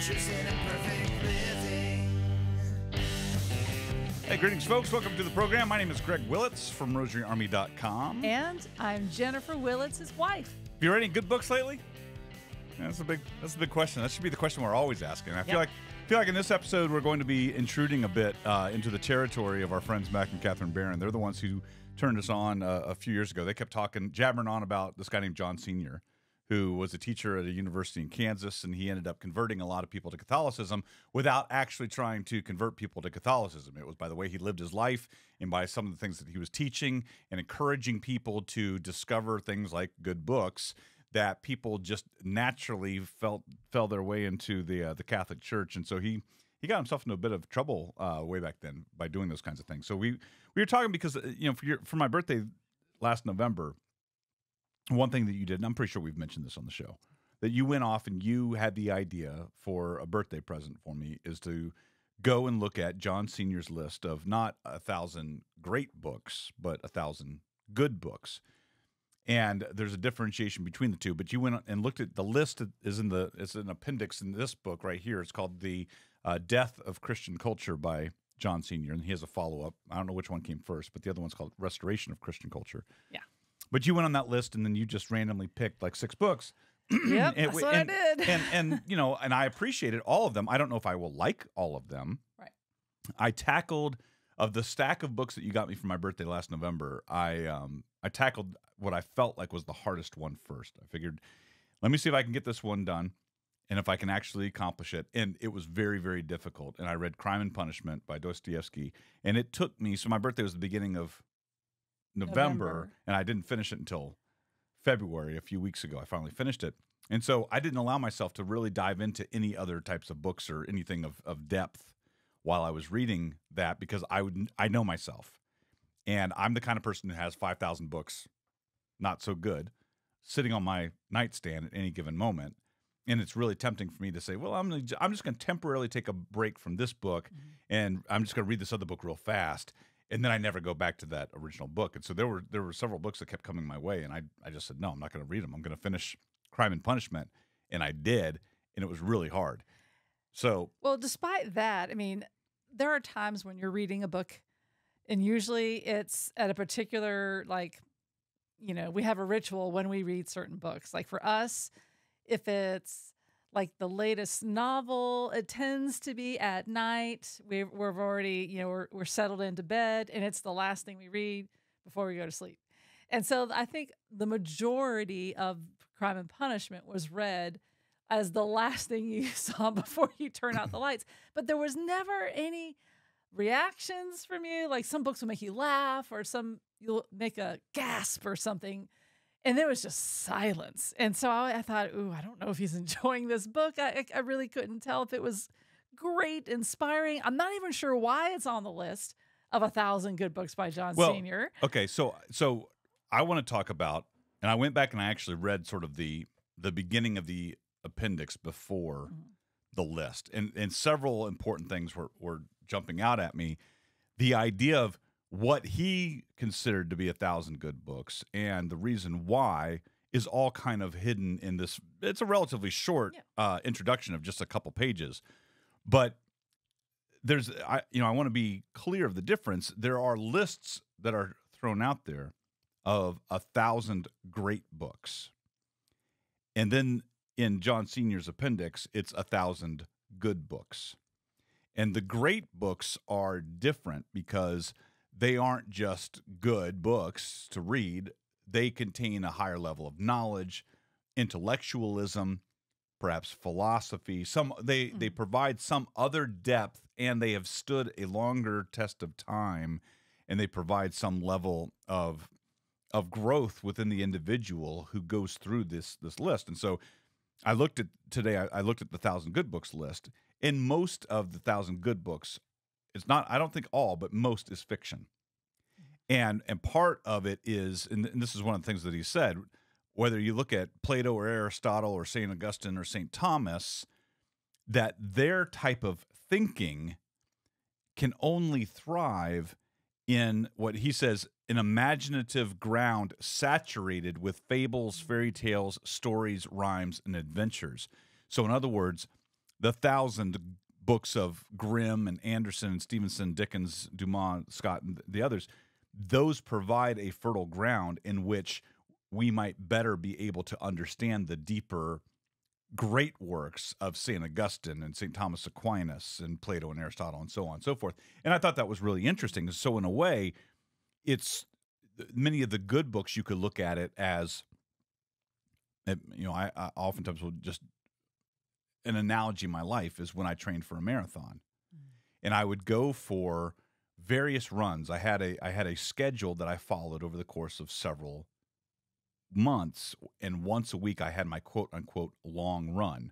interest in imperfect living. Hey, greetings, folks. Welcome to the program. My name is Greg Willits from RosaryArmy.com. And I'm Jennifer Willits' wife. Have you read any good books lately? Yeah, that's a big question. That should be the question we're always asking. I feel like in this episode we're going to be intruding a bit into the territory of our friends Mac and Catherine Barron. They're the ones who turned us on a few years ago. They kept jabbering on about this guy named John Senior, who was a teacher at a university in Kansas, and he ended up converting a lot of people to Catholicism without actually trying to convert people to Catholicism. It was by the way he lived his life and by some of the things that he was teaching and encouraging people to discover things like good books that people just naturally fell their way into the Catholic Church. And so he got himself into a bit of trouble way back then by doing those kinds of things. So we were talking because for my birthday last November, one thing that you did, and I'm pretty sure we've mentioned this on the show, that you went off and you had the idea for a birthday present for me is to go and look at John Senior's list of not 1,000 great books, but 1,000 good books. And there's a differentiation between the two, but you went and looked at the list. It's an appendix in this book right here. It's called The Death of Christian Culture by John Senior, and he has a follow-up. I don't know which one came first, but the other one's called Restoration of Christian Culture. Yeah. But you went on that list, and then you just randomly picked like 6 books. Yep, that's what I did. And I appreciated all of them. I don't know if I will like all of them. Right. I tackled, of the stack of books that you got me for my birthday last November, I tackled what I felt like was the hardest one first. I figured, let me see if I can get this one done and if I can actually accomplish it. And it was very, very difficult. And I read Crime and Punishment by Dostoevsky. And it took me, so my birthday was the beginning of November, and I didn't finish it until February, a few weeks ago. I finally finished it. And so I didn't allow myself to really dive into any other types of books or anything of depth while I was reading that, because I know myself. And I'm the kind of person who has 5,000 books, not so good, sitting on my nightstand at any given moment. And it's really tempting for me to say, well, I'm just going to temporarily take a break from this book, and I'm just going to read this other book real fast. And then I never go back to that original book. And so there were several books that kept coming my way, and I just said, no, I'm not going to read them. I'm going to finish Crime and Punishment. And I did, and it was really hard. So, well, despite that, I mean, there are times when you're reading a book, and usually it's at a particular, we have a ritual when we read certain books. Like for us, if it's like the latest novel, it tends to be at night. We've already, we're settled into bed, and it's the last thing we read before we go to sleep. And so I think the majority of Crime and Punishment was read as the last thing you saw before you turn out the lights. But there was never any reactions from you. Like some books will make you laugh, or you'll make a gasp or something. And there was just silence. And so I thought, I don't know if he's enjoying this book. I really couldn't tell if it was great, inspiring. I'm not even sure why it's on the list of 1,000 good books by John Senior. Okay, so I want to talk about, and I went back and I actually read sort of the beginning of the appendix before the list. And several important things were jumping out at me. The idea of what he considered to be 1,000 good books and the reason why is all kind of hidden in this. It's a relatively short introduction of just a couple pages, but I want to be clear of the difference. There are lists that are thrown out there of 1,000 great books, and then in John Senior's appendix, it's 1,000 good books, and the great books are different because they aren't just good books to read. They contain a higher level of knowledge, intellectualism, perhaps philosophy. They provide some other depth, and they have stood a longer test of time, and they provide some level of growth within the individual who goes through this list. And so I looked at the 1,000 good books list, and most of the 1,000 good books, it's not, I don't think all, but most is fiction. And part of it is, and this is one of the things that he said, whether you look at Plato or Aristotle or St. Augustine or St. Thomas, that their type of thinking can only thrive in what he says, an imaginative ground saturated with fables, fairy tales, stories, rhymes, and adventures. So in other words, the 1,000 books of Grimm and Anderson and Stevenson, Dickens, Dumas, Scott, and the others, those provide a fertile ground in which we might better be able to understand the deeper great works of St. Augustine and St. Thomas Aquinas and Plato and Aristotle and so on and so forth. And I thought that was really interesting. So in a way, it's many of the good books, you could look at it as, I oftentimes will just, an analogy in my life is when I trained for a marathon. And I would go for various runs. I had a schedule that I followed over the course of several months, and once a week I had my quote unquote long run.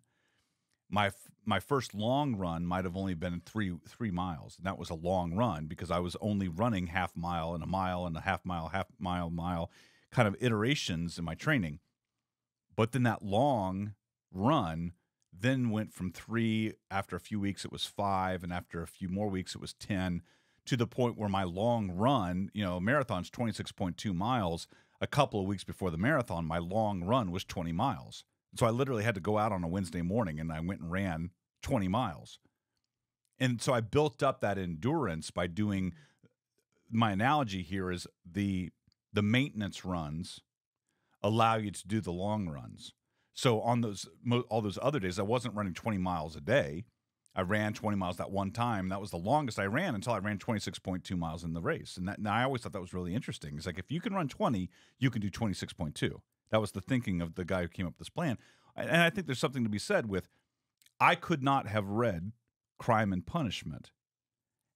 My first long run might have only been three miles, and that was a long run because I was only running half mile and a half mile kind of iterations in my training. But then that long run then went from 3, after a few weeks it was 5, and after a few more weeks it was 10, to the point where my long run, marathon's 26.2 miles. A couple of weeks before the marathon, my long run was 20 miles. So I literally had to go out on a Wednesday morning, and I went and ran 20 miles. And so I built up that endurance by doing, my analogy here is the maintenance runs allow you to do the long runs. So on all those other days, I wasn't running 20 miles a day. I ran 20 miles that one time. That was the longest I ran until I ran 26.2 miles in the race. And I always thought that was really interesting. It's like, if you can run 20, you can do 26.2. That was the thinking of the guy who came up with this plan. And I think there's something to be said with, I could not have read Crime and Punishment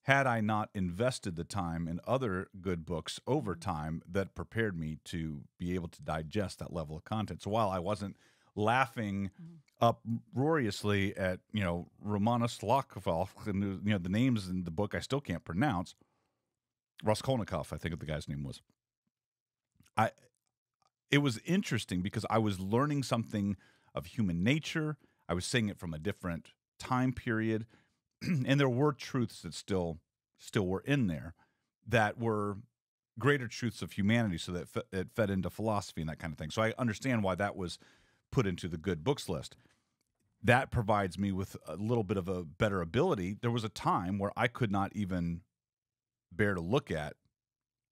had I not invested the time in other good books over time that prepared me to be able to digest that level of content. So while I wasn't laughing uproariously at Romanos Lakoval and the names in the book I still can't pronounce, Raskolnikov, I think the guy's name was. It was interesting because I was learning something of human nature. I was saying it from a different time period, and there were truths that still were in there that were greater truths of humanity, so that it fed into philosophy and that kind of thing. So I understand why that was put into the good books list. That provides me with a little bit of a better ability. There was a time where I could not even bear to look at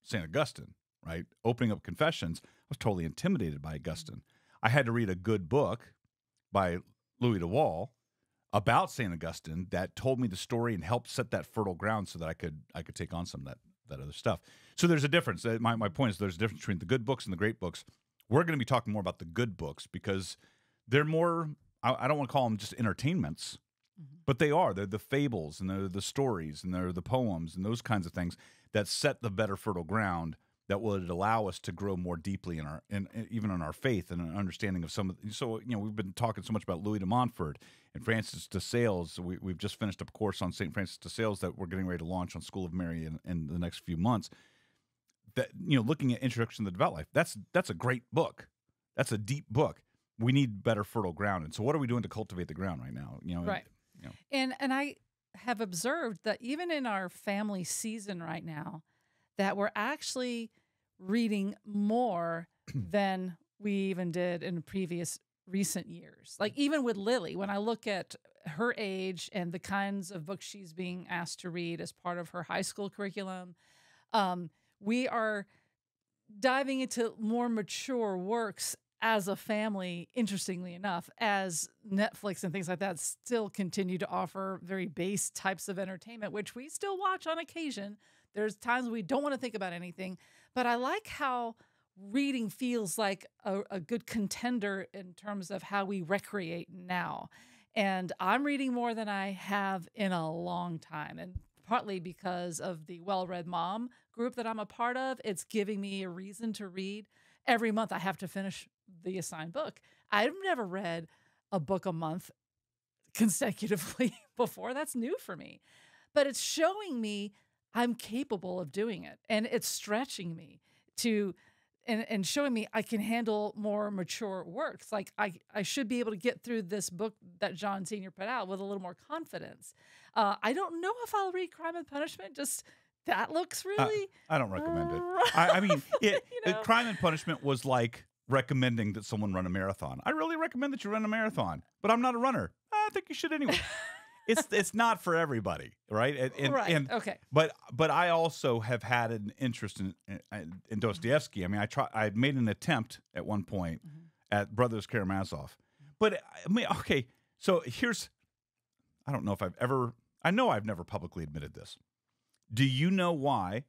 St. Augustine, right? Opening up Confessions, I was totally intimidated by Augustine. I had to read a good book by Louis de Waal about St. Augustine that told me the story and helped set that fertile ground so that I could take on some of that other stuff. So there's a difference. My point is, there's a difference between the good books and the great books. We're going to be talking more about the good books because they're more, I don't want to call them just entertainments, but they are. They're the fables, and they're the stories, and they're the poems, and those kinds of things that set the better fertile ground that would allow us to grow more deeply even in our faith and an understanding of some of. So we've been talking so much about Louis de Montfort and Francis de Sales. We've just finished up a course on St. Francis de Sales that we're getting ready to launch on School of Mary in the next few months. That looking at Introduction to the Devout Life, that's a great book. That's a deep book. We need better fertile ground. And so what are we doing to cultivate the ground right now? Right. And I have observed that even in our family season right now, that we're actually reading more than we even did in previous recent years. Like even with Lily, when I look at her age and the kinds of books she's being asked to read as part of her high school curriculum, we are diving into more mature works as a family, interestingly enough, as Netflix and things like that still continue to offer very base types of entertainment, which we still watch on occasion. There's times we don't want to think about anything, but I like how reading feels like a good contender in terms of how we recreate now. And I'm reading more than I have in a long time, and partly because of the Well-Read Mom group that I'm a part of. It's giving me a reason to read. Every month I have to finish the assigned book. I've never read a book a month consecutively before. That's new for me. But it's showing me I'm capable of doing it. And it's stretching me to and showing me I can handle more mature works. Like I should be able to get through this book that John Sr. put out with a little more confidence. I don't know if I'll read Crime and Punishment. Just that looks really. I don't recommend it. I mean, Crime and Punishment was like recommending that someone run a marathon. I really recommend that you run a marathon, but I'm not a runner. I think you should anyway. It's not for everybody, right? And Okay. But I also have had an interest in Dostoevsky. I mean, I made an attempt at one point at Brothers Karamazov. But I mean, okay, so I don't know if I know I've never publicly admitted this. Do you know why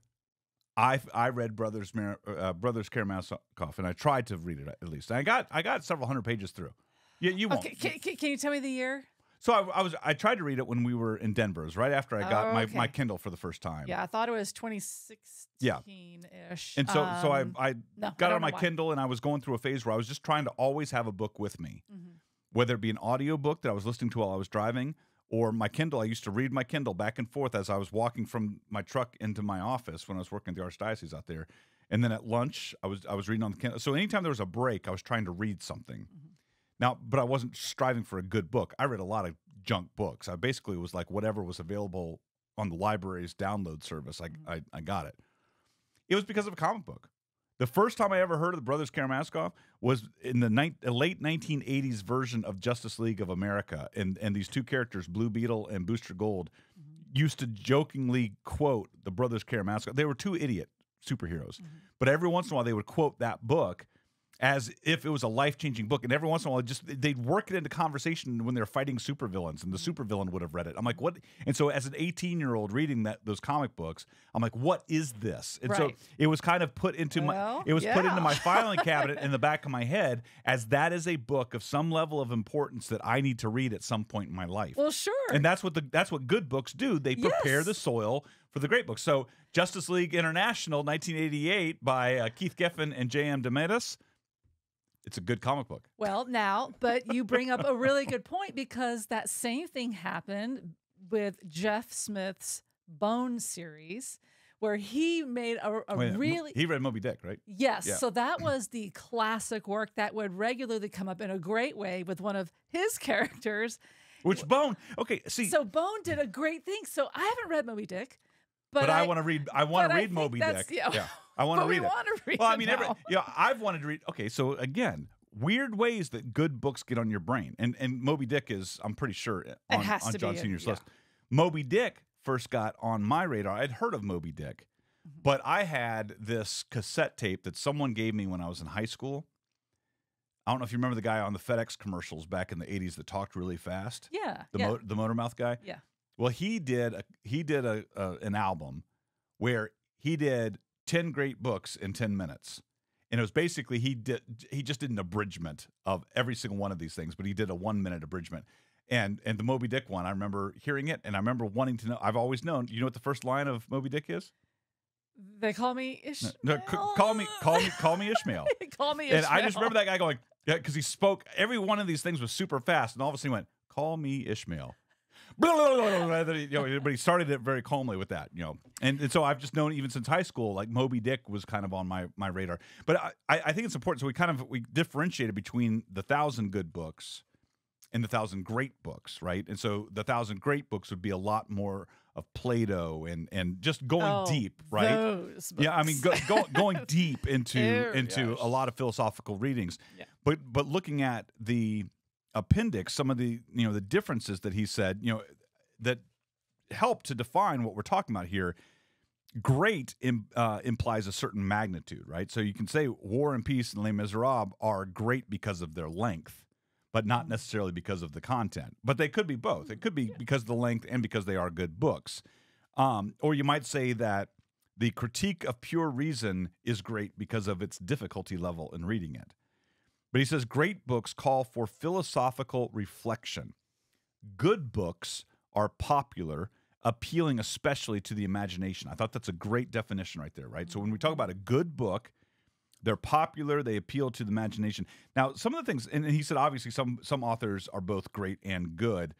I read Brothers Karamazov, and I tried to read it at least. And I got several hundred pages through. You won't. Okay, can you tell me the year? So I tried to read it when we were in Denver. It was right after I got okay. my Kindle for the first time. Yeah, I thought it was 2016-ish. And so I got on my why. Kindle, and I was going through a phase where I was just trying to always have a book with me, whether it be an audio book that I was listening to while I was driving, or my Kindle. I used to read my Kindle back and forth as I was walking from my truck into my office when I was working at the Archdiocese out there. And then at lunch, I was reading on the Kindle. So anytime there was a break, I was trying to read something. Now, but I wasn't striving for a good book. I read a lot of junk books. I basically was like whatever was available on the library's download service. I got it. It was because of a comic book. The first time I ever heard of the Brothers Karamazov was in the late 1980s version of Justice League of America. And these two characters, Blue Beetle and Booster Gold, used to jokingly quote the Brothers Karamazov. They were two idiot superheroes. But every once in a while, they would quote that book as if it was a life-changing book. And every once in a while, they'd work it into conversation when they were fighting supervillains, and the supervillain would have read it. I'm like, what? And so as an 18-year-old reading those comic books, I'm like, what is this? And so it was kind of put into put into my filing cabinet in the back of my head as that is a book of some level of importance that I need to read at some point in my life. Well, sure. And that's what good books do. They prepare the soil for the great books. So Justice League International, 1988, by Keith Giffen and J.M. DeMatteis. It's a good comic book. Well, but you bring up a really good point, because that same thing happened with Jeff Smith's Bone series, where he made He read Moby Dick, right? Yes. Yeah. So that was the classic work that would regularly come up in a great way with one of his characters. Which Bone? Okay, see. So Bone did a great thing. So I haven't read Moby Dick, but I want to read. I want to read Moby Dick. Yeah. I want to read it. Want to read well, it I mean, now. I've wanted to read. Okay, so again, weird ways that good books get on your brain, and Moby Dick is, I'm pretty sure, on John Senior's list. Moby Dick first got on my radar. I'd heard of Moby Dick, but I had this cassette tape that someone gave me when I was in high school. I don't know if you remember the guy on the FedEx commercials back in the 80s that talked really fast. Yeah. The motor mouth guy. Yeah. Well, he did an album where he did 10 great books in 10 minutes. And it was basically he just did an abridgment of every single one of these things, but he did a 1-minute abridgment. And the Moby Dick one, I remember hearing it, and I remember wanting to know. I've always known. You know what the first line of Moby Dick is? They call me Ishmael. No, call me Ishmael. Call me Ishmael. And I just remember that guy going, yeah, because he spoke. Every one of these things was super fast, and all of a sudden he went, "Call me Ishmael." But he started it very calmly with that, and so I've just known even since high school, like Moby Dick was kind of on my radar. But I think it's important. So we differentiated between the 1,000 good books and the 1,000 great books, right? And so the 1,000 great books would be a lot more of Plato and just going deep, right? Those books. Yeah, I mean going deep into a lot of philosophical readings. Yeah. But looking at the appendix, some of the the differences that he said, that help to define what we're talking about here. Great implies a certain magnitude, right? So you can say War and Peace and Les Miserables are great because of their length, but not necessarily because of the content. But they could be both. It could be because of the length and because they are good books. Or you might say that the Critique of Pure Reason is great because of its difficulty level in reading it. But he says great books call for philosophical reflection. Good books are popular, appealing especially to the imagination. I thought that's a great definition right there, right? So when we talk about a good book, they're popular, they appeal to the imagination. Now, some of the things, and he said obviously some authors are both great and good,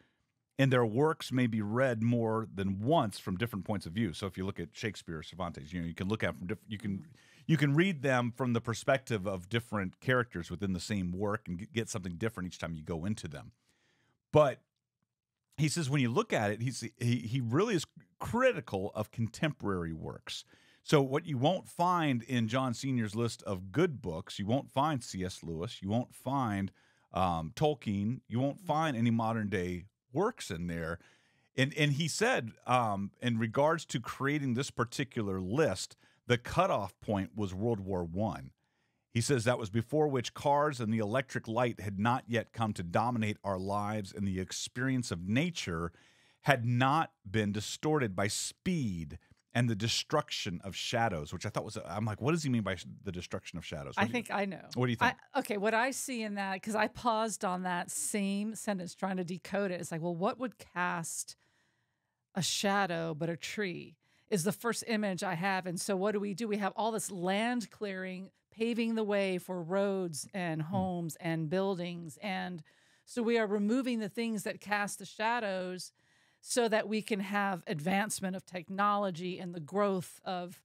and their works may be read more than once from different points of view. So if you look at Shakespeare or Cervantes, you can look at them from you can read them from the perspective of different characters within the same work and get something different each time you go into them. But he says when you look at it, he really is critical of contemporary works. So what you won't find in John Senior's list of good books, you won't find C.S. Lewis, you won't find Tolkien, you won't find any modern day works in there. And he said, in regards to creating this particular list, the cutoff point was World War I. He says that was before which cars and the electric light had not yet come to dominate our lives, and the experience of nature had not been distorted by speed and the destruction of shadows, which I thought was, I'm like, what does he mean by the destruction of shadows? I think I know. What do you think? Okay, what I see in that, because I paused on that same sentence trying to decode it. It's like, well, what would cast a shadow but a tree is the first image I have. And so what do? We have all this land clearing, paving the way for roads and homes and buildings. And so we are removing the things that cast the shadows so that we can have advancement of technology and the growth of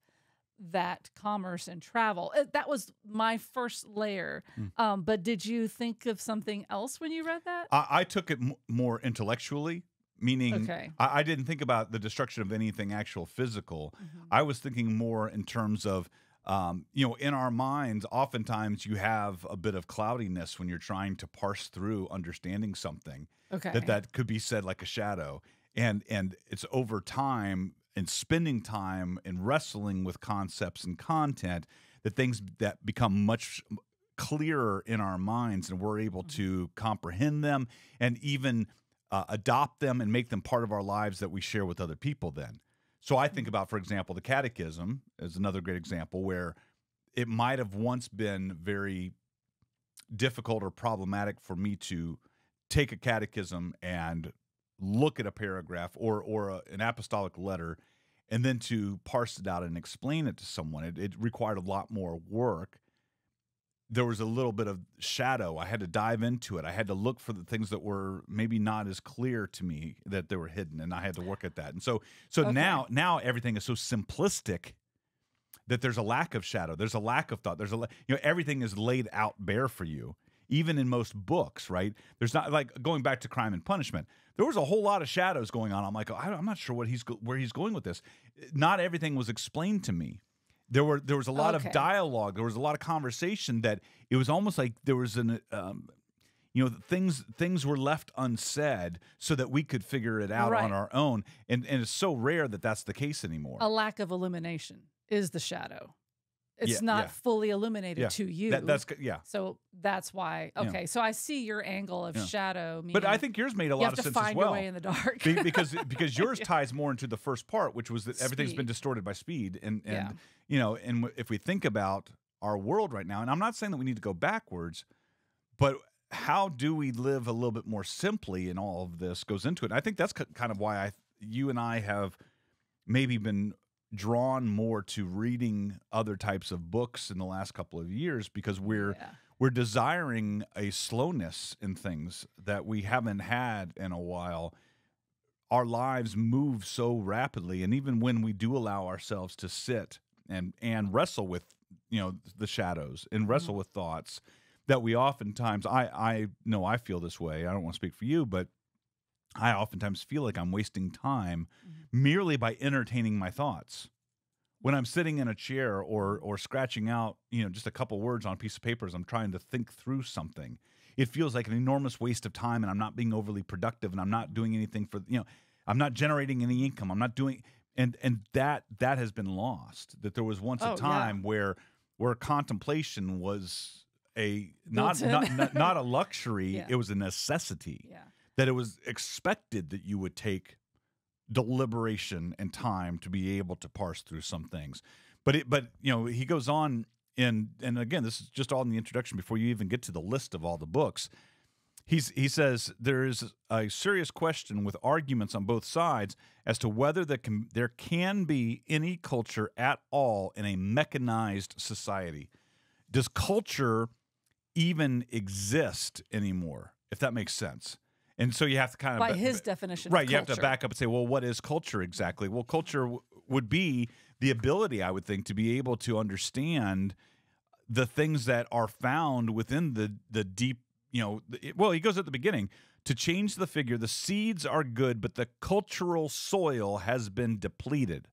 that commerce and travel. That was my first layer. But did you think of something else when you read that? I took it more intellectually, meaning Okay. I didn't think about the destruction of anything actual physical. I was thinking more in terms of, in our minds, oftentimes you have a bit of cloudiness when you're trying to parse through understanding something. Okay. That could be said like a shadow. And it's over time and spending time and wrestling with concepts and content that things that become much clearer in our minds, and we're able to comprehend them and even adopt them and make them part of our lives that we share with other people then. So I think about, for example, the Catechism is another great example where it might have once been very difficult or problematic for me to take a catechism and look at a paragraph or an apostolic letter and then to parse it out and explain it to someone. It required a lot more work. There was a little bit of shadow. I had to dive into it. I had to look for the things that were maybe not as clear to me, that they were hidden, and I had to work at that. And so Okay. now everything is so simplistic that there's a lack of shadow. There's a lack of thought. Everything is laid out bare for you. Even in most books, right? There's not, like, going back to Crime and Punishment, there was a whole lot of shadows going on. I'm like, I'm not sure where he's going with this. Not everything was explained to me. There was a lot of dialogue. There was a lot of conversation that it was almost like there was things were left unsaid so that we could figure it out on our own. And it's so rare that that's the case anymore. A lack of illumination is the shadow. It's not fully illuminated to you. So that's why. Okay, so I see your angle of shadow. But I think yours made a lot of sense as well. You have to find your way in the dark. because yours ties more into the first part, which was that everything's been distorted by speed. And if we think about our world right now, and I'm not saying that we need to go backwards, but how do we live a little bit more simply in all of this goes into it. And I think that's kind of why you and I have maybe been drawn more to reading other types of books in the last couple of years, because we're desiring a slowness in things that we haven't had in a while. Our lives move so rapidly, and even when we do allow ourselves to sit and wrestle with the shadows and wrestle with thoughts, that we oftentimes I know I feel this way. I don't want to speak for you, but I oftentimes feel like I'm wasting time merely by entertaining my thoughts. When I'm sitting in a chair or scratching out, just a couple words on a piece of paper as I'm trying to think through something, it feels like an enormous waste of time, and I'm not being overly productive, and I'm not doing anything I'm not generating any income. I'm not doing, and that has been lost. That there was once a time where contemplation was not a luxury, it was a necessity. Yeah. That it was expected that you would take deliberation and time to be able to parse through some things. But he goes on, and again, this is just all in the introduction before you even get to the list of all the books. He says there is a serious question with arguments on both sides as to whether there can be any culture at all in a mechanized society. Does culture even exist anymore, if that makes sense? And so you have to kind of... By his definition right, of you culture. have to back up and say, well, what is culture exactly? Well, culture would be the ability, I would think, to be able to understand the things that are found within the deep, well, he goes at the beginning, to change the figure, the seeds are good, but the cultural soil has been depleted,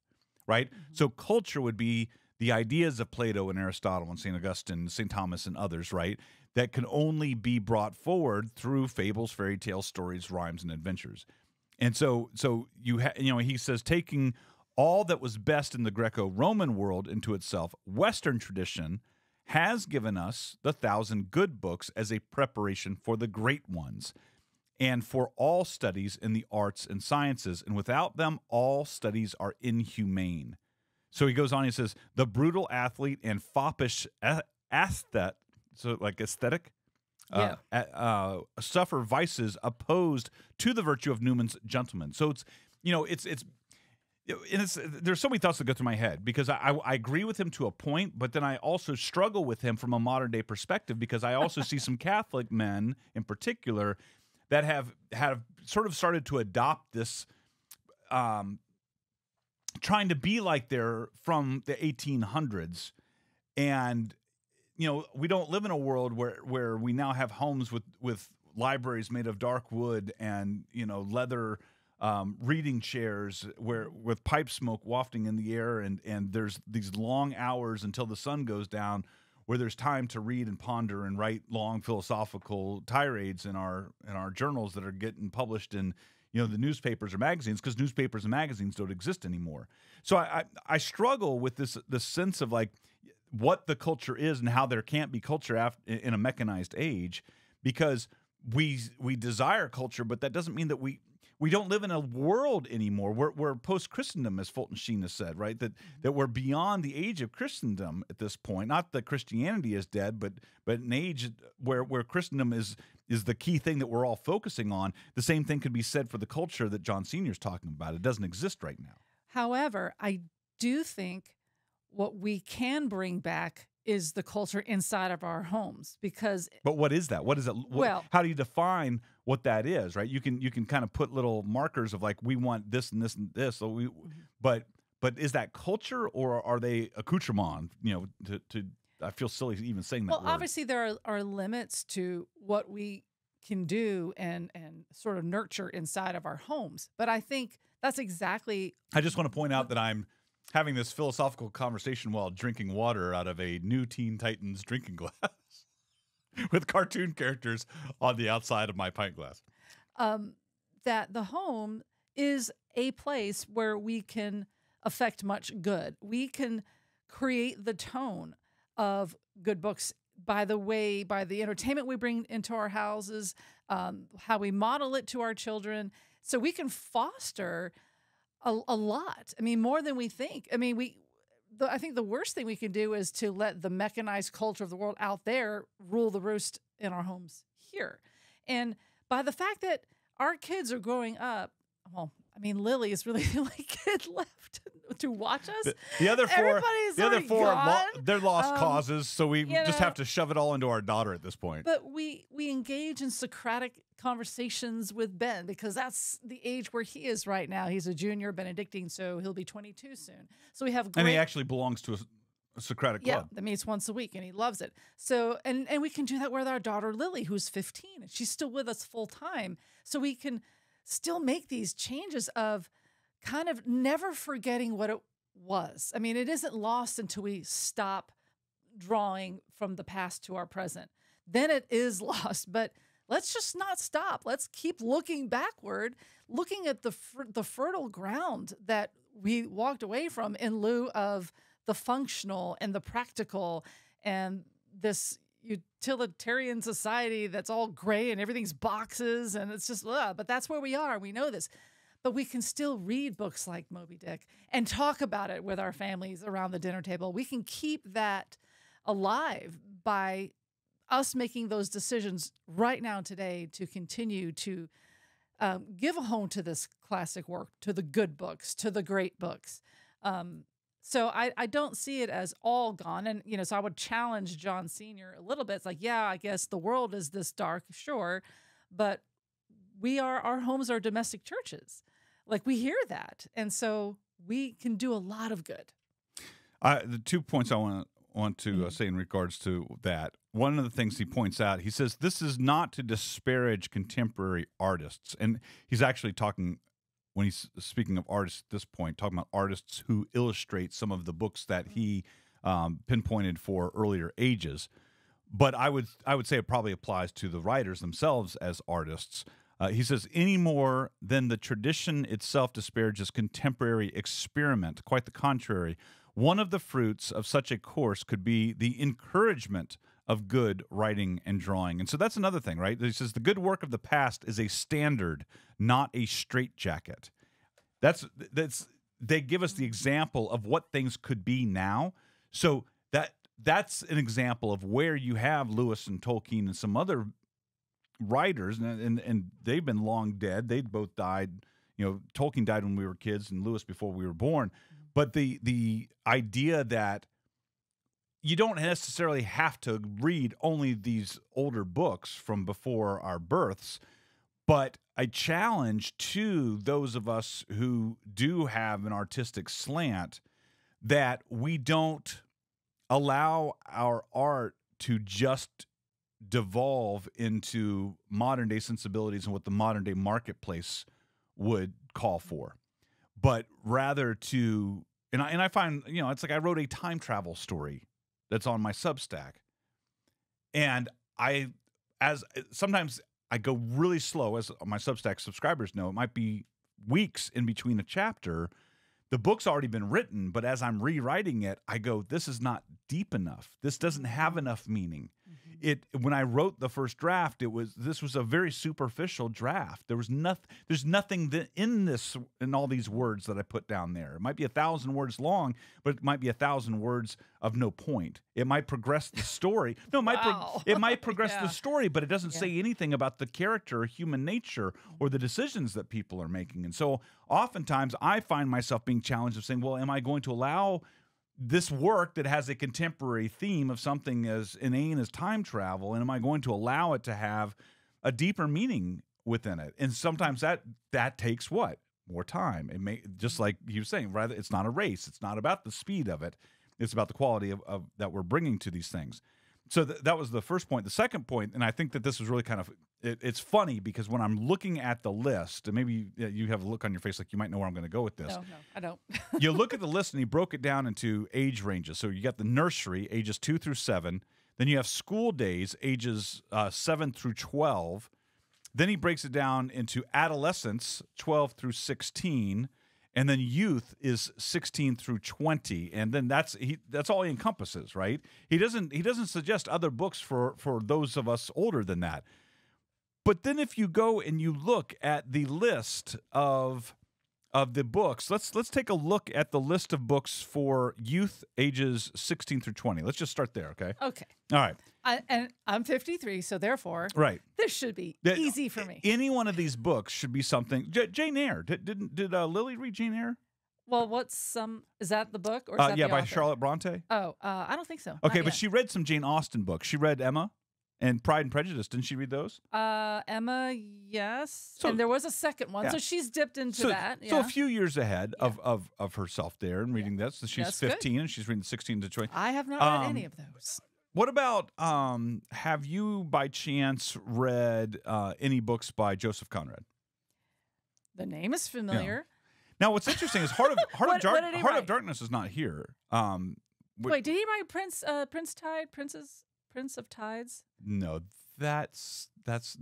right? So culture would be the ideas of Plato and Aristotle and St. Augustine, St. Thomas and others, right? that can only be brought forward through fables, fairy tales, stories, rhymes, and adventures. And so he says, taking all that was best in the Greco-Roman world into itself, Western tradition has given us the 1,000 good books as a preparation for the great ones and for all studies in the arts and sciences. And without them, all studies are inhumane. So he goes on, he says, the brutal athlete and foppish aesthete, so like aesthetic, suffer vices opposed to the virtue of Newman's gentleman. So there's so many thoughts that go through my head because I agree with him to a point, but then I also struggle with him from a modern day perspective because I also see some Catholic men in particular that have sort of started to adopt this, trying to be like they're from the 1800s. And, we don't live in a world where we now have homes with libraries made of dark wood and, leather reading chairs with pipe smoke wafting in the air. And there's these long hours until the sun goes down where there's time to read and ponder and write long philosophical tirades in our journals that are getting published in, the newspapers or magazines, because newspapers and magazines don't exist anymore. So I struggle with this sense of like what the culture is and how there can't be culture in a mechanized age, because we desire culture, but that doesn't mean that we don't live in a world anymore. We're post-Christendom, as Fulton Sheen has said, right? That we're beyond the age of Christendom at this point. Not that Christianity is dead, but an age where Christendom is the key thing that we're all focusing on. The same thing could be said for the culture that John Senior's talking about. It doesn't exist right now. However, I do think what we can bring back is the culture inside of our homes, because. But what is that? What is it? Well, how do you define what that is? Right? You can kind of put little markers of like, we want this and this and this. So but is that culture, or are they accoutrement? To I feel silly even saying that. Well, word. Obviously there are limits to what we can do and sort of nurture inside of our homes. But I think that's exactly. I just want to point out that I'm having this philosophical conversation while drinking water out of a new Teen Titans drinking glass with cartoon characters on the outside of my pint glass. That the home is a place where we can affect much good. We can create the tone of good books by the entertainment we bring into our houses, how we model it to our children. So we can foster a lot. I mean, more than we think. I mean, I think the worst thing we can do is to let the mechanized culture of the world out there rule the roost in our homes here. And by the fact that our kids are growing up, well, I mean, Lily is really the only kid left to watch us. The other four, gone. They're lost causes, so we just have to shove it all into our daughter at this point. But we engage in Socratic conversations with Ben, because that's the age where he is right now. He's a junior Benedictine, so he'll be 22 soon. So we have and he actually belongs to a Socratic club. Yeah, that meets once a week, and he loves it. So, and we can do that with our daughter Lily, who's 15, and she's still with us full time. So we can still make these changes of kind of never forgetting what it was. I mean, it isn't lost until we stop drawing from the past to our present. Then it is lost, but let's just not stop. Let's keep looking backward, looking at the fertile ground that we walked away from in lieu of the functional and the practical and this utilitarian society that's all gray and everything's boxes and it's just, but that's where we are. We know this. But we can still read books like Moby Dick and talk about it with our families around the dinner table. We can keep that alive by us making those decisions right now today to continue to give a home to this classic work, to the good books, to the great books. So I don't see it as all gone. And, so I would challenge John Senior a little bit. It's like, yeah, I guess the world is this dark, sure, but our homes are domestic churches. Like, we hear that. And so we can do a lot of good. The 2 points I want to say in regards to that. One of the things he points out, he says, this is not to disparage contemporary artists. And he's actually talking, when he's speaking of artists at this point, talking about artists who illustrate some of the books that he pinpointed for earlier ages. But I would say it probably applies to the writers themselves as artists. He says, any more than the tradition itself disparages contemporary experiment. Quite the contrary. One of the fruits of such a course could be the encouragement of good writing and drawing. And so that's another thing, right? He says the good work of the past is a standard, not a straitjacket. They give us the example of what things could be now. So that's an example of where you have Lewis and Tolkien and some other writers, and they've been long dead. They both died. Tolkien died when we were kids, and Lewis before we were born. But the idea that you don't necessarily have to read only these older books from before our births, but a challenge to those of us who do have an artistic slant that we don't allow our art to just devolve into modern day sensibilities and what the modern day marketplace would call for, but rather to, and I find, it's like I wrote a time travel story that's on my Substack, and sometimes I go really slow, as my Substack subscribers know. It might be weeks in between a chapter. The book's already been written, but as I'm rewriting it, I go, this is not deep enough. This doesn't have enough meaning. When I wrote the first draft, this was a very superficial draft. There's nothing in all these words that I put down there. It might be 1,000 words long, but it might be 1,000 words of no point. It might progress the story. No, it might progress the story, but it doesn't say anything about the character or human nature or the decisions that people are making. And so oftentimes I find myself being challenged of saying, well, am I going to allow this work that has a contemporary theme of something as inane as time travel, and am I going to allow it to have a deeper meaning within it? And sometimes that takes what? More time. It may, just like you were saying, rather, it's not a race. It's not about the speed of it. It's about the quality of that we're bringing to these things. So that was the first point. The second point, and I think that this was really kind of, it's funny because when I'm looking at the list, and maybe you have a look on your face like you might know where I'm going to go with this. No, I don't. You look at the list, and he broke it down into age ranges. So you got the nursery, ages 2 through 7. Then you have school days, ages 7 through 12. Then he breaks it down into adolescence, 12 through 16. And then youth is 16 through 20, and then that's all he encompasses, right? He doesn't suggest other books for those of us older than that. But then if you go and you look at the list of the books, let's take a look at the list of books for youth ages 16 through 20. Let's just start there, okay? Okay. All right. And I'm 53, so therefore, right, this should be easy for me. Any one of these books should be something. Jane Eyre. Did Lily read Jane Eyre? Well, is that the book? Or is that the by author? Charlotte Bronte. Oh, I don't think so. Okay, Not but yet. she read some Jane Austen books. She read Emma and Pride and Prejudice. Didn't she read those? Emma, yes. So, and there was a second one, so she's dipped into that. Yeah. So a few years ahead of herself there and reading this. So she's That's 15 and she's reading 16 to 20. I have not read any of those. What about, have you by chance read any books by Joseph Conrad? The name is familiar. Now, what's interesting is Heart of Darkness is not here. Wait, did he write Prince of Tides? No, that's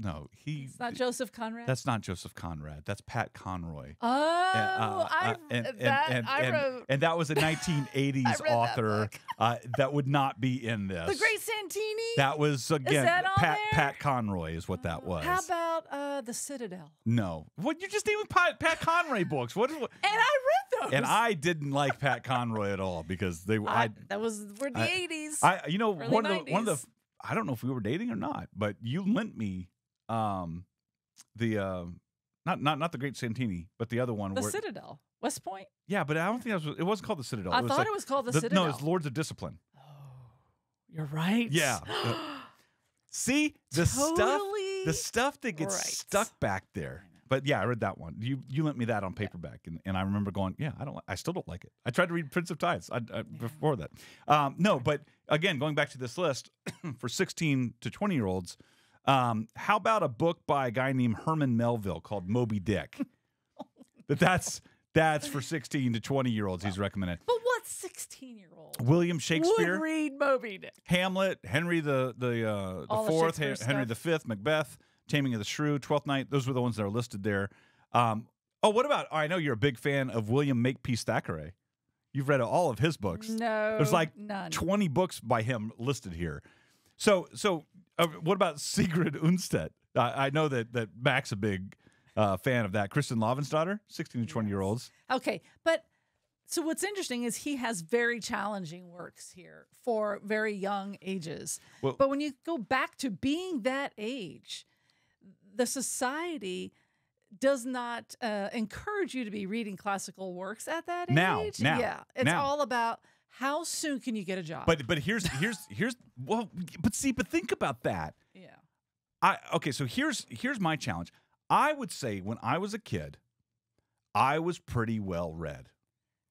no. It's not Joseph Conrad. That's not Joseph Conrad. That's Pat Conroy. Oh, I wrote. And that was a 1980s author that would not be in this. The Great Santini. That was again that on there? Pat Conroy is what that was. How about The Citadel? No, what you just named Pat Conroy books? What? And I read those. And I didn't like Pat Conroy at all because they were. That was the 80s. One of the. I don't know if we were dating or not, but you lent me not the Great Santini, but the other one. The Citadel, West Point. Yeah, but I don't think it wasn't called the Citadel. I thought it was called the Citadel. No, it's Lords of Discipline. Oh, you're right. Yeah. See the stuff that gets stuck back there. But yeah, I read that one. You lent me that on paperback, and I remember going, yeah, I still don't like it. I tried to read Prince of Tides before that. No, but again, going back to this list for 16 to 20-year-olds, how about a book by a guy named Herman Melville called Moby Dick? That's for 16 to 20-year-olds. He's recommended. But what's 16-year-old William Shakespeare, would read Moby Dick? Hamlet, Henry the All the Fourth, Shakespeare Henry stuff. V, Macbeth, Taming of the Shrew, Twelfth Night. Those were the ones that are listed there. What about? I know you're a big fan of William Makepeace Thackeray. You've read all of his books. No, There's like none. 20 books by him listed here. So what about Sigrid Undstedt? I know that Mac's a big fan of that. Kristen Lavensdatter, 16 to 20-year-olds. Okay, but so what's interesting is he has very challenging works here for very young ages. Well- but when you go back to being that age, the society does not encourage you to be reading classical works at that age. Yeah, it's all about how soon can you get a job. But here's but think about that. Yeah. So here's my challenge. I would say when I was a kid, I was pretty well read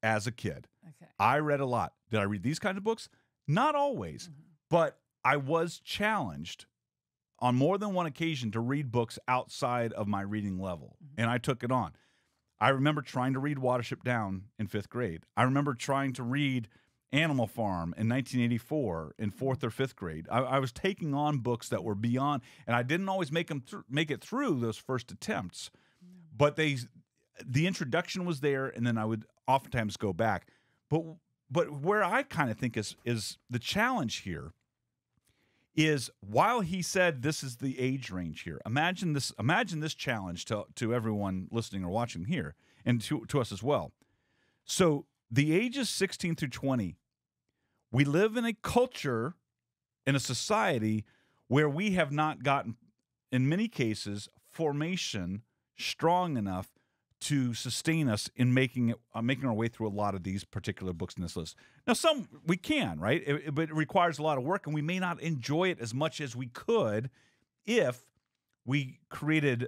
as a kid. Okay. I read a lot. Did I read these kinds of books? Not always, but I was challenged on more than one occasion to read books outside of my reading level, and I took it on. I remember trying to read Watership Down in 5th grade. I remember trying to read Animal Farm in 1984 in 4th or 5th grade. I was taking on books that were beyond, and I didn't always make it through those first attempts, but the introduction was there, and then I would oftentimes go back. But where I kind of think is the challenge here is, while he said this is the age range here, imagine this challenge to everyone listening or watching here, and to us as well. So the ages 16 through 20, we live in a culture, in a society where we have not gotten, in many cases, formation strong enough to sustain us in making our way through a lot of these particular books in this list. Now, some we can, right? But it requires a lot of work, and we may not enjoy it as much as we could if we created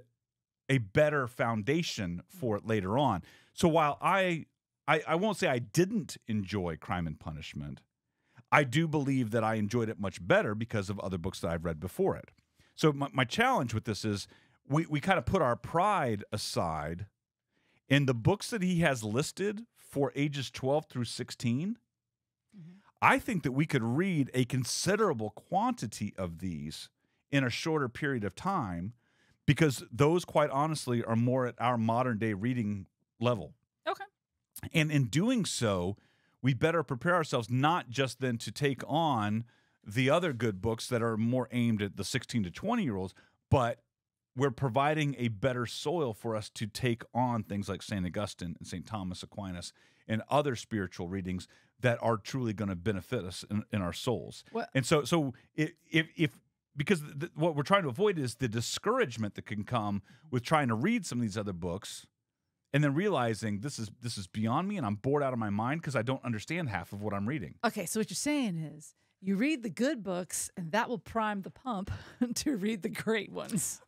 a better foundation for it later on. So while I won't say I didn't enjoy Crime and Punishment, I do believe that I enjoyed it much better because of other books that I've read before it. So my challenge with this is we kind of put our pride aside. In the books that he has listed for ages 12 through 16, I think that we could read a considerable quantity of these in a shorter period of time, because those, quite honestly, are more at our modern day reading level. Okay. And in doing so, we better prepare ourselves not just then to take on the other good books that are more aimed at the 16 to 20-year-olds, but we're providing a better soil for us to take on things like St. Augustine and St. Thomas Aquinas and other spiritual readings that are truly going to benefit us in our souls. Well, and so if because what we're trying to avoid is the discouragement that can come with trying to read some of these other books and then realizing this is beyond me and I'm bored out of my mind because I don't understand half of what I'm reading. okay, so what you're saying is you read the good books, and that will prime the pump to read the great ones.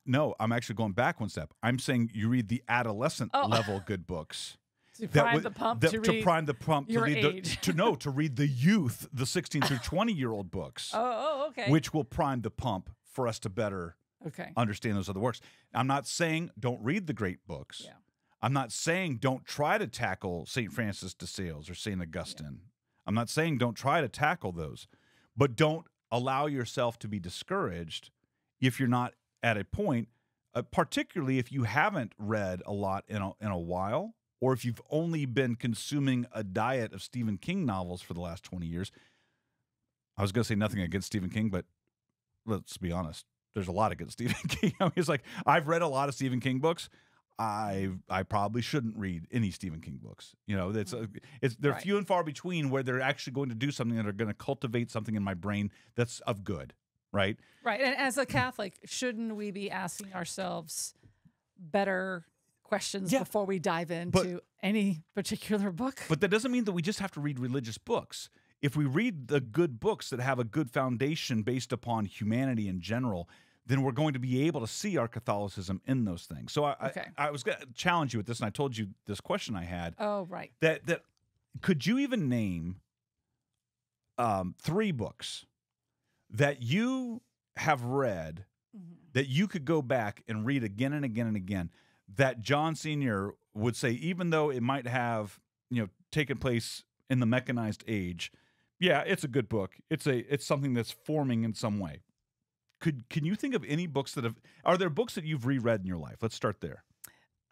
No, I'm actually going back one step. I'm saying you read the adolescent level good books. To prime the pump to read prime the pump your to read age. to read the youth, the 16 through 20-year-old books. Oh, okay. Which will prime the pump for us to better Okay. understand those other works. I'm not saying don't read the great books. Yeah. I'm not saying don't try to tackle St. Francis de Sales or St. Augustine. Yeah. I'm not saying don't try to tackle those, but don't allow yourself to be discouraged if you're not at a point, particularly if you haven't read a lot in a while, or if you've only been consuming a diet of Stephen King novels for the last 20 years. I was going to say nothing against Stephen King, but let's be honest. There's a lot against Stephen King. I mean, it's like, I've read a lot of Stephen King books. I probably shouldn't read any Stephen King books. You know, they're Right. few and far between where they're actually going to do something that are going to cultivate something in my brain that's of good, right? Right. And as a Catholic, shouldn't we be asking ourselves better questions before we dive into any particular book? But that doesn't mean that we just have to read religious books. If we read the good books that have a good foundation based upon humanity in general, then we're going to be able to see our Catholicism in those things. So I was going to challenge you with this, and I told you this question I had. Oh, right. That could you even name 3 books that you have read that you could go back and read again and again and again, that John Sr. would say, even though it might have taken place in the mechanized age, yeah, it's a good book. It's something that's forming in some way. Can you think of any books are there books that you've reread in your life? Let's start there.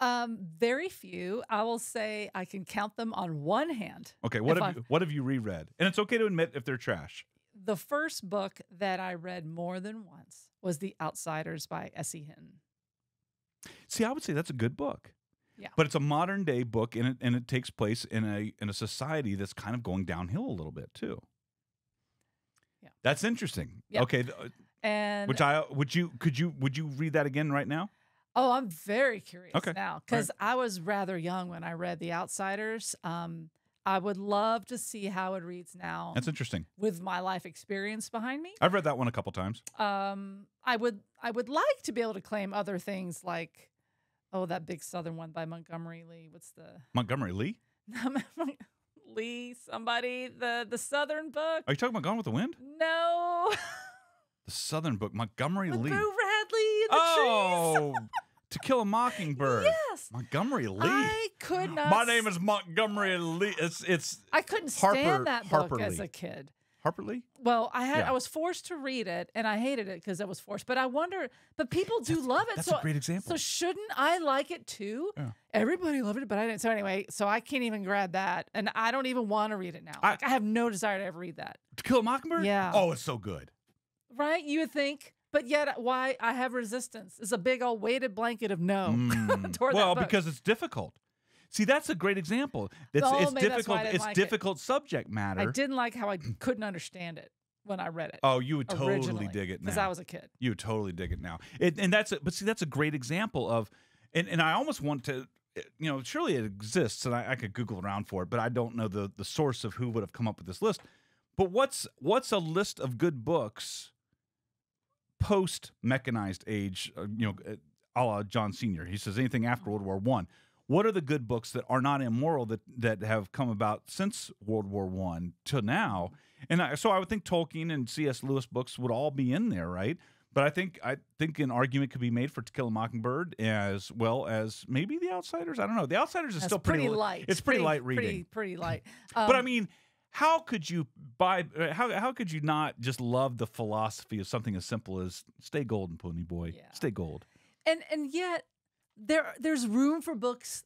Very few. I will say I can count them on one hand. Okay, what have you reread? And it's okay to admit if they're trash. The first book that I read more than once was The Outsiders by S.E. Hinton. See, I would say that's a good book. Yeah. But it's a modern day book, and it takes place in a society that's kind of going downhill a little bit too. Yeah. That's interesting. Yeah. Okay. And would you read that again right now? Oh, I'm very curious Okay. now because I was rather young when I read The Outsiders. I would love to see how it reads now. That's interesting. With my life experience behind me. I've read that one a couple times. I would like to be able to claim other things like, that big Southern one by Montgomery Lee. What's the Montgomery Lee? Lee? Somebody the Southern book? Are you talking about Gone with the Wind? No. The Southern book, Montgomery With Lee. Boo Radley and the trees. To Kill a Mockingbird. Yes. Montgomery Lee. I could not. My name is Montgomery Lee. It's I couldn't Harper- stand that book Harper as Lee. a kid. Harper Lee? Well, Yeah. I was forced to read it, and I hated it because I was forced. But I wonder, but people do love it. That's so, a great example. So shouldn't I like it too? Yeah. Everybody loved it, but I didn't. So anyway, so I can't even grab that, and I don't even want to read it now. I have no desire to ever read that. To Kill a Mockingbird? Yeah. Oh, it's so good. Right? You would think, but yet why I have resistance? It's a big old weighted blanket of no. toward Well, that book. because it's difficult. See, that's a great example. It's maybe that's difficult. why I didn't It's like it. difficult subject matter. I didn't like how I couldn't understand it when I read it. Oh, you would totally originally, dig it now. because I was a kid. You would totally dig it now. But see, that's a great example of, and I almost want to, surely it exists, and I could Google around for it, but I don't know the source of who would have come up with this list. But what's a list of good books post mechanized age? A la John Senior. He says anything after World War I. What are the good books that are not immoral that have come about since World War I to now? And so I would think Tolkien and C.S. Lewis books would all be in there, right? But I think an argument could be made for To Kill a Mockingbird as well as maybe The Outsiders. I don't know. The Outsiders is That's still pretty light. It's pretty light reading. Pretty light. But I mean, how could you how could you not just love the philosophy of something as simple as stay golden, pony boy, stay gold? And yet there's room for books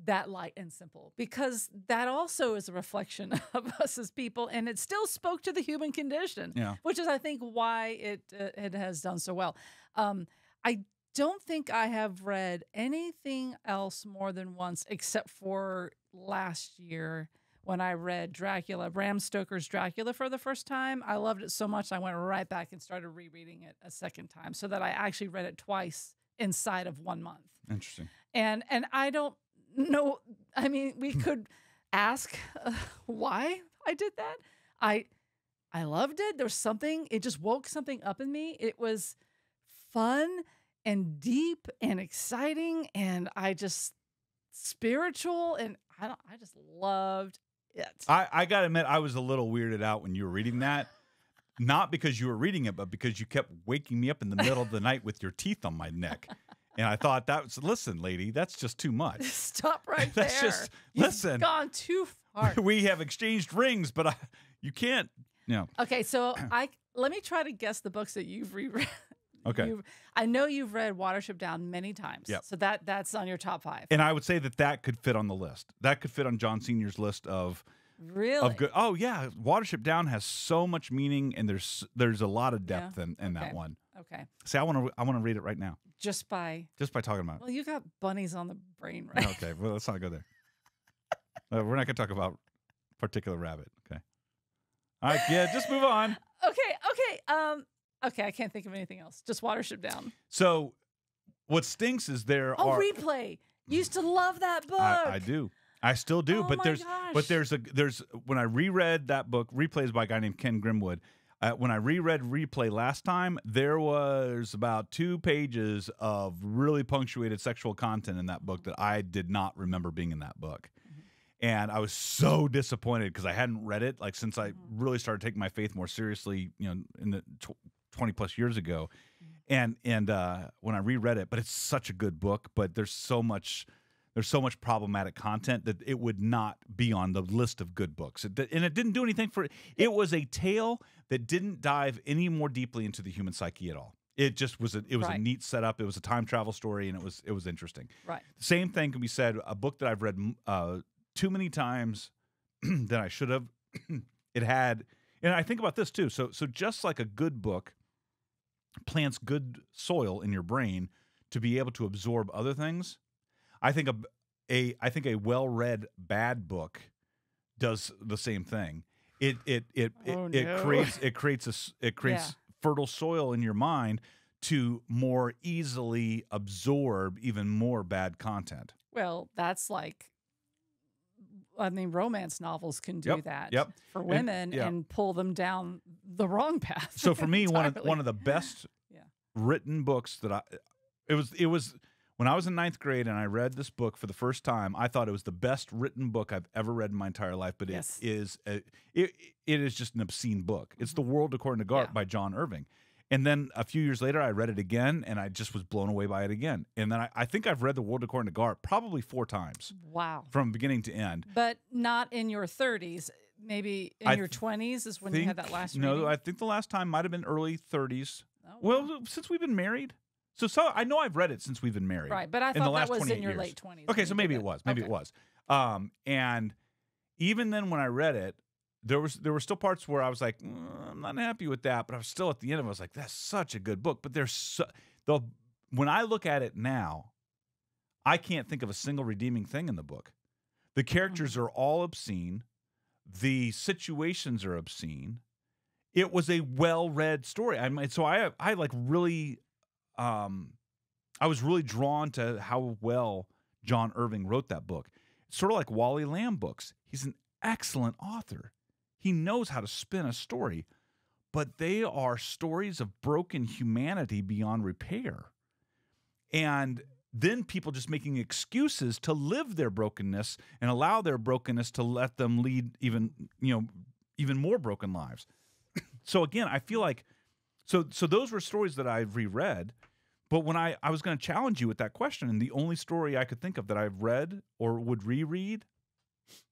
that light and simple, because that also is a reflection of us as people, and it still spoke to the human condition, which is, I think, why it has done so well. I don't think I have read anything else more than once, except for last year when I read Dracula, Bram Stoker's Dracula, for the first time. I loved it so much I went right back and started rereading it a second time, so that I actually read it twice inside of 1 month. Interesting. And I don't know. I mean, we could ask why I did that. I loved it. There was something. It just woke something up in me. It was fun and deep and exciting, and spiritual, and I just loved it. I got to admit, I was a little weirded out when you were reading that. Not because you were reading it, but because you kept waking me up in the middle of the night with your teeth on my neck. And I thought listen, lady, that's just too much. Stop right That's there. just, You've listen. gone too far. We have exchanged rings, but you can't, Okay, so let me try to guess the books that you've reread. Okay. I know you've read Watership Down many times. Yep. So that's on your top 5. And I would say that could fit on the list. That could fit on John Senior's list of really good. Oh yeah, Watership Down has so much meaning, and there's a lot of depth in Okay. that one. Okay. See, I want to read it right now, Just by talking about it. Well, you got bunnies on the brain, right? Okay, well, let's not go there. We're not going to talk about particular rabbit. Okay. All right, yeah, just move on. Okay, I can't think of anything else. Just Watership Down. So, what stinks is there are Replay. Used to love that book. I do. I still do. Oh but my there's when I reread that book, Replay is by a guy named Ken Grimwood. When I reread Replay last time, there was about 2 pages of really punctuated sexual content in that book that I did not remember being in that book. And I was so disappointed because I hadn't read it since I really started taking my faith more seriously, in the 20 plus years ago. And when I reread it, but it's such a good book, but there's so much there's so much problematic content that it would not be on the list of good books. And it didn't do anything for it. It was a tale that didn't dive any more deeply into the human psyche at all. It just was a neat setup. It was a time travel story, and it was interesting. Right. The same thing can be said. A book that I've read too many times than I should have. It had, and I think about this too. So just like a good book plants good soil in your brain to be able to absorb other things, I think a well-read bad book does the same thing. It creates fertile soil in your mind to more easily absorb even more bad content. Well, that's like, I mean, romance novels can do that for women and pull them down the wrong path. So for me, one of the best written books that it was when I was in 9th grade and I read this book for the first time. I thought it was the best written book I've ever read in my entire life. But it is just an obscene book. It's The World According to Garp by John Irving. And then a few years later, I read it again, and I just was blown away by it again. And then I think I've read The World According to Garp probably 4 times. Wow. From beginning to end. But not in your 30s. Maybe in your 20s is when you had that last reading? No, I think the last time might have been early 30s. Oh, wow. Well, since we've been married. So I know I've read it since we've been married. Right, but I thought that was in your late 20s. Okay, so maybe it was. Maybe it was. And even then when I read it, there were still parts where I was like, I'm not happy with that, but I was still at the end of it, I was like, that's such a good book. But when I look at it now, I can't think of a single redeeming thing in the book. The characters are all obscene. The situations are obscene. It was a well-read story. I mean, so I like really, I was really drawn to how well John Irving wrote that book. It's sort of like Wally Lamb books. He's an excellent author. He knows how to spin a story, but they are stories of broken humanity beyond repair. And then people just making excuses to live their brokenness and allow their brokenness to let them lead even more broken lives. So again, I feel like, so those were stories that I've reread, but when I was going to challenge you with that question, and the only story I could think of that I've read or would reread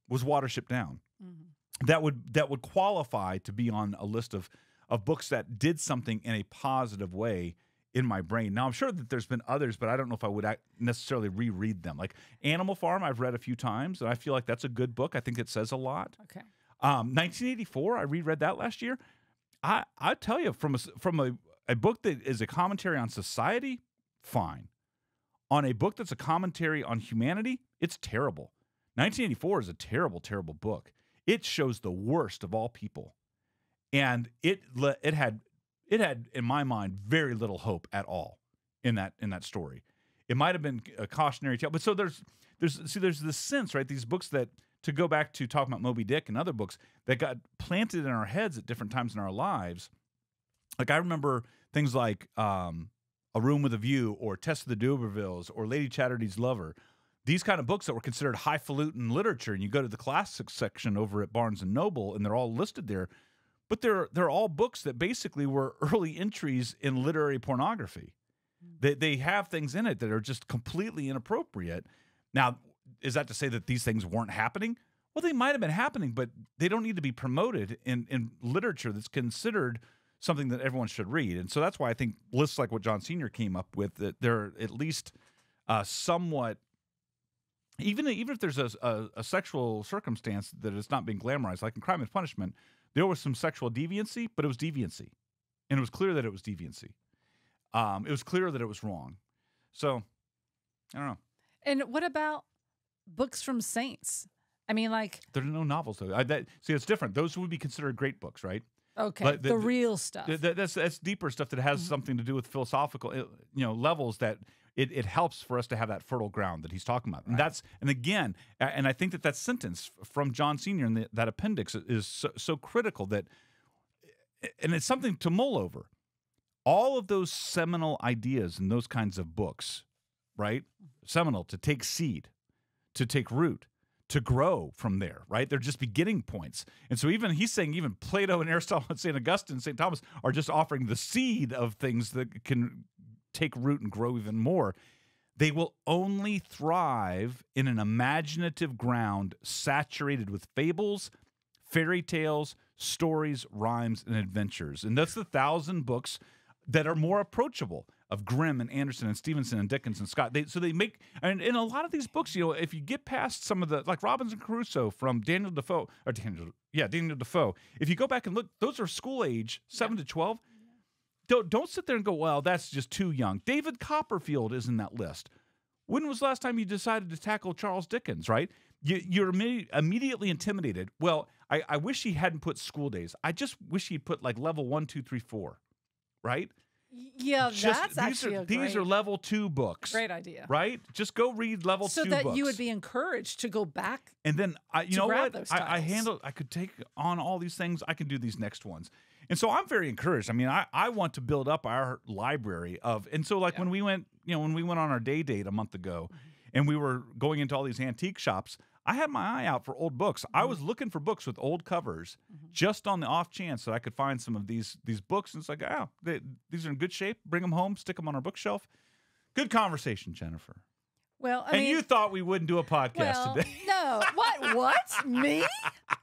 was Watership Down. Mm-hmm. That would qualify to be on a list of books that did something in a positive way in my brain. Now, I'm sure that there's been others, but I don't know if I would necessarily reread them. Like Animal Farm, I've read a few times, and I feel like that's a good book. I think it says a lot. Okay. 1984, I reread that last year. I tell you, from a book that is a commentary on society, fine. On a book that's a commentary on humanity, it's terrible. 1984 is a terrible, terrible book. It shows the worst of all people, and it had in my mind very little hope at all in that story. It might have been a cautionary tale, but so there's this sense, right? These books that, to go back to talking about Moby Dick and other books that got planted in our heads at different times in our lives. Like I remember things like A Room with a View or Tess of the D'Urbervilles or Lady Chatterley's Lover. These kind of books that were considered highfalutin literature, and you go to the classics section over at Barnes & Noble, and they're all listed there, but they're all books that basically were early entries in literary pornography. They have things in it that are just completely inappropriate. Now, is that to say that these things weren't happening? Well, they might have been happening, but they don't need to be promoted in literature that's considered something that everyone should read. And so that's why I think lists like what John Sr. came up with, that they're at least somewhat, even if there's a sexual circumstance that is not being glamorized, like in Crime and Punishment, there was some sexual deviancy, but it was deviancy. And it was clear that it was deviancy. It was clear that it was wrong. So, I don't know. And what about books from saints? I mean, like... There are no novels, though. See, it's different. Those would be considered great books, right? Okay, but the real stuff. That's deeper stuff that has something to do with philosophical levels that... It helps for us to have that fertile ground that he's talking about. And Right. and I think that sentence from John Sr. in that appendix is so critical that, and it's something to mull over. All of those seminal ideas in those kinds of books, right? Seminal, to take seed, to take root, to grow from there, right? They're just beginning points. And so he's saying even Plato and Aristotle and St. Augustine and St. Thomas are just offering the seed of things that can take root and grow even more. They will only thrive in an imaginative ground saturated with fables, fairy tales, stories, rhymes, and adventures. And that's the 1,000 books that are more approachable of Grimm and Anderson and Stevenson and Dickens and Scott. So they make, and in a lot of these books, if you get past some of the, like Robinson Crusoe from Daniel Defoe, Daniel Defoe, if you go back and look, those are school age, 7 to 12. Don't sit there and go, well, that's just too young. David Copperfield is in that list. When was the last time you decided to tackle Charles Dickens, right? You're immediately intimidated. Well, I wish he hadn't put school days. I just wish he'd put like level 1, 2, 3, 4, right? Yeah, that's actually these are level 2 books. Great idea. Right? Just go read level 2 books. So that you would be encouraged to go back. And then, you know what? Those I could take on all these things. I can do these next ones. And so I'm very encouraged. I mean, I want to build up our library of, and so like when we went on our day date a month ago and we were going into all these antique shops, I had my eye out for old books. I was looking for books with old covers just on the off chance that I could find some of these books. And it's like, these are in good shape. Bring them home, stick them on our bookshelf. Good conversation, Jennifer. Well, I mean, you thought we wouldn't do a podcast today. No. What? Me?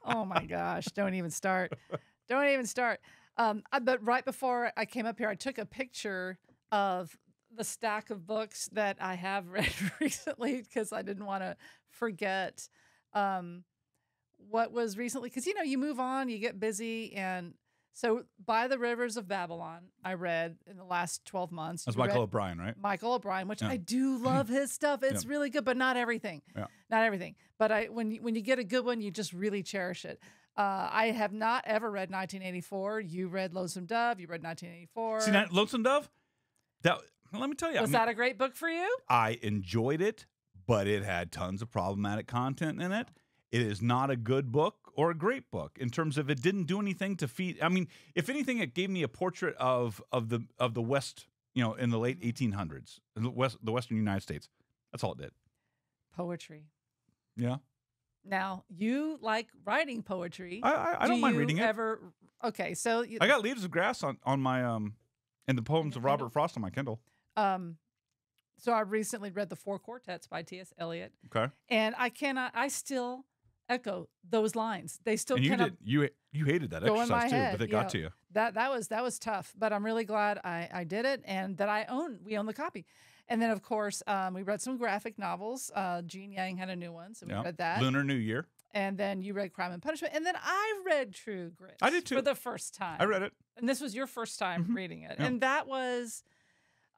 Oh my gosh. Don't even start. Don't even start. But right before I came up here, I took a picture of the stack of books that I have read recently because I didn't want to forget what was recently. Because, you move on, you get busy. And so By the Rivers of Babylon, I read in the last 12 months. That's Michael O'Brien, right? Michael O'Brien, which I do love his stuff. It's really good, but not everything. Yeah. Not everything. But when you get a good one, you just really cherish it. I have not ever read 1984. You read Lonesome Dove. You read 1984. See that Lonesome Dove? Let me tell you. Was that a great book for you? I enjoyed it, but it had tons of problematic content in it. It is not a good book or a great book in terms of it didn't do anything to feed. I mean, if anything, it gave me a portrait of the West, in the late 1800s, in the Western United States. That's all it did. Poetry. Yeah. Now, you like writing poetry. I don't mind reading it. Okay, so I got Leaves of Grass on my and the poems of Robert Frost on my Kindle. So I recently read The Four Quartets by T.S. Eliot. Okay. And I still echo those lines. They still and you hated that exercise too, but they got to you. That was tough, but I'm really glad I did it and that we own the copy. And then, of course, we read some graphic novels. Gene Yang had a new one, so we read that. Lunar New Year. And then you read Crime and Punishment. And then I read True Grit. I did too. For the first time. I read it. And this was your first time reading it. Yeah. And that was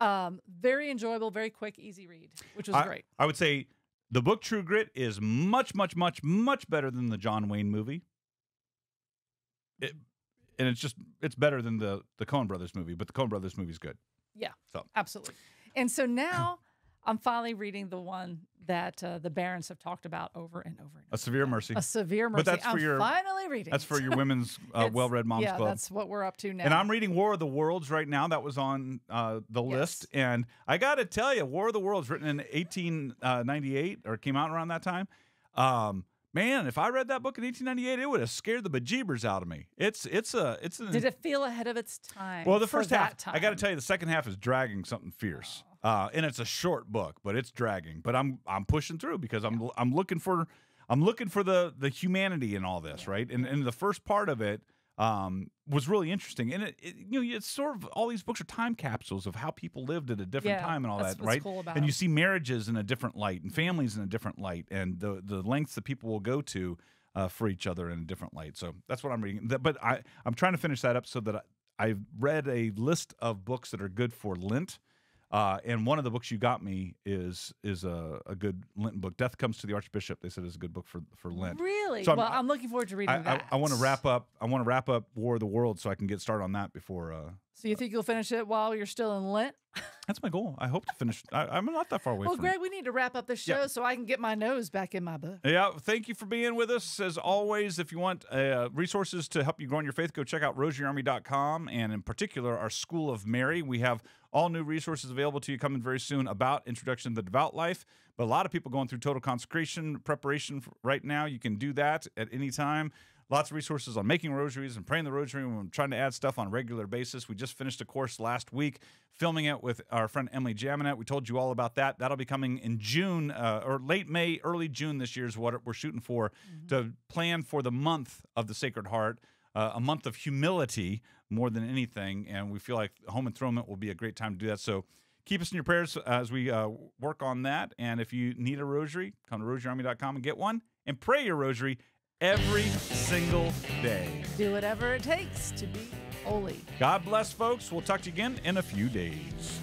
very enjoyable, very quick, easy read, which was great. I would say the book True Grit is much, much, much, much better than the John Wayne movie. And it's better than the Coen Brothers movie, but the Coen Brothers movie is good. Yeah, so absolutely. And so now I'm finally reading the one that the Barons have talked about over and over. A Severe Mercy. A Severe Mercy. But that's for finally reading. That's for your women's well-read moms club. Yeah, that's what we're up to now. And I'm reading War of the Worlds right now. That was on the list. And I got to tell you, War of the Worlds, written in 1898, or came out around that time. Man, if I read that book in 1898, it would have scared the bejeebers out of me. Did it feel ahead of its time? Well, the first half, I got to tell you, the second half is dragging something fierce. And it's a short book, but it's dragging. But I'm pushing through because I'm looking for the humanity in all this, right? And the first part of it was really interesting. And it's sort of, all these books are time capsules of how people lived at a different time and all that, right? Cool about and you see marriages in a different light and families in a different light and the lengths that people will go to for each other in a different light. So that's what I'm reading. But I'm trying to finish that up so that I've read a list of books that are good for Lent. And one of the books you got me is a good Lenten book. Death Comes to the Archbishop. They said is a good book for Lent. Really? So well, I'm looking forward to reading that. I want to wrap up. I want to wrap up War of the Worlds so I can get started on that before. So you think you'll finish it while you're still in Lent? That's my goal. I hope to finish. I'm not that far away. Well, from Greg, we need to wrap up the show so I can get my nose back in my book. Yeah, thank you for being with us. As always, if you want resources to help you grow in your faith, go check out rosaryarmy.com, and in particular, our School of Mary. We have all new resources available to you coming very soon about Introduction to the Devout Life. But a lot of people going through total consecration preparation right now. You can do that at any time. Lots of resources on making rosaries and praying the rosary. And we're trying to add stuff on a regular basis. We just finished a course last week, filming it with our friend Emily Jaminet. We told you all about that. That'll be coming in June or late May, early June this year is what we're shooting for, to plan for the month of the Sacred Heart, a month of humility more than anything. And we feel like home enthronement will be a great time to do that. So keep us in your prayers as we work on that. And if you need a rosary, come to rosaryarmy.com and get one and pray your rosary every single day. Do whatever it takes to be holy. God bless, folks. We'll talk to you again in a few days.